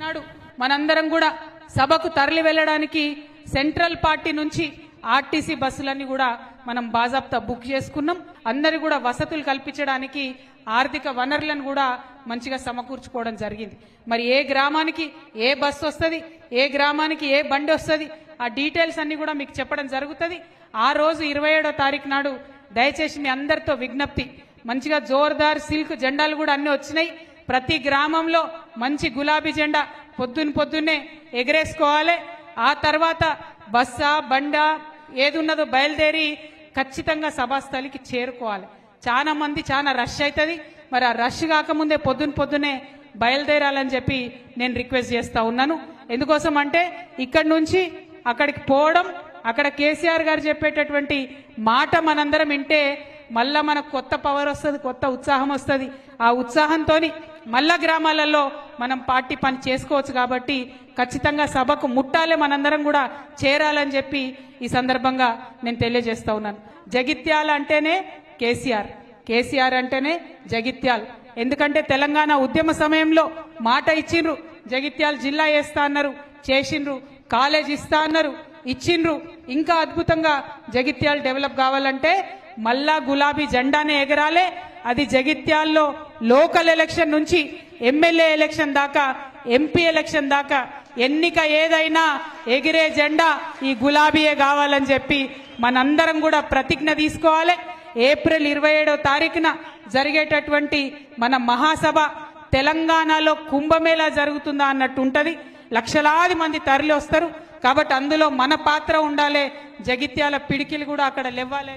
నాడు మనందరం కూడా సభకు తరలి వెళ్ళడానికి సెంట్రల్ పార్టీ నుంచి ఆర్టీసీ బస్సులన్నీ కూడా మనం బాజాబ్తా బుక్ చేసుకున్నాం. అందరి కూడా వసతులు కల్పించడానికి ఆర్థిక వనరులను కూడా మంచిగా సమకూర్చుకోవడం జరిగింది. మరి ఏ గ్రామానికి ఏ బస్సు వస్తుంది, ఏ గ్రామానికి ఏ బండి వస్తుంది, ఆ డీటెయిల్స్ అన్ని కూడా మీకు చెప్పడం జరుగుతుంది. ఆ రోజు 27వ తారీఖు నాడు దయచేసి మీ అందరితో విజ్ఞప్తి, మంచిగా జోర్దార్ సిల్క్ జెండాలు కూడా అన్ని వచ్చినాయి. ప్రతి గ్రామంలో మంచి గులాబీ జెండా పొద్దున్నే ఎగరేసుకోవాలి. ఆ తర్వాత బస్సా బండా ఏది ఉన్నదో బయలుదేరి ఖచ్చితంగా సభాస్థలికి చేరుకోవాలి. చాలా మంది చాలా రష్ అవుతుంది. మరి ఆ రష్ కాకముందే పొద్దున్నే బయలుదేరాలని చెప్పి నేను రిక్వెస్ట్ చేస్తా ఉన్నాను. ఎందుకోసం అంటే ఇక్కడి నుంచి అక్కడికి పోవడం, అక్కడ కేసీఆర్ గారు చెప్పేటటువంటి మాట మనందరం వింటే మళ్ళా మనకు కొత్త పవర్ వస్తుంది, కొత్త ఉత్సాహం వస్తుంది. ఆ ఉత్సాహంతో మళ్ళా గ్రామాలలో మనం పార్టీ పని చేసుకోవచ్చు. కాబట్టి ఖచ్చితంగా సభకు ముట్టాలే, మనందరం కూడా చేరాలని చెప్పి ఈ సందర్భంగా నేను తెలియజేస్తా ఉన్నాను. జగిత్యాల అంటేనే కేసీఆర్, కేసీఆర్ అంటేనే జగిత్యాల. ఎందుకంటే తెలంగాణ ఉద్యమ సమయంలో మాట ఇచ్చిండ్రు, జగిత్యాల జిల్లా వేస్తా అన్నారు, చేసిండ్రు. కాలేజ్ ఇస్తా అన్నారు, ఇచ్చిండ్రు. ఇంకా అద్భుతంగా జగిత్యాల డెవలప్ కావాలంటే మళ్ళా గులాబీ జెండానే ఎగరాలే. అది జగిత్యాల్లో లోకల్ ఎలక్షన్ నుంచి ఎమ్మెల్యే ఎలక్షన్ దాకా, ఎంపీ ఎలక్షన్ దాకా ఎన్నిక ఏదైనా ఎగిరే జెండా ఈ గులాబీయే కావాలని చెప్పి మనందరం కూడా ప్రతిజ్ఞ తీసుకోవాలి. ఏప్రిల్ 27వ తారీఖున జరిగేటటువంటి మన మహాసభ తెలంగాణలో కుంభమేళా జరుగుతుందా అన్నట్టు ఉంటది. లక్షలాది మంది తరలి వస్తారు. కాబట్టి అందులో మన పాత్ర ఉండాలి. జగిత్యాల పిడికిలు కూడా అక్కడ లేవాలి.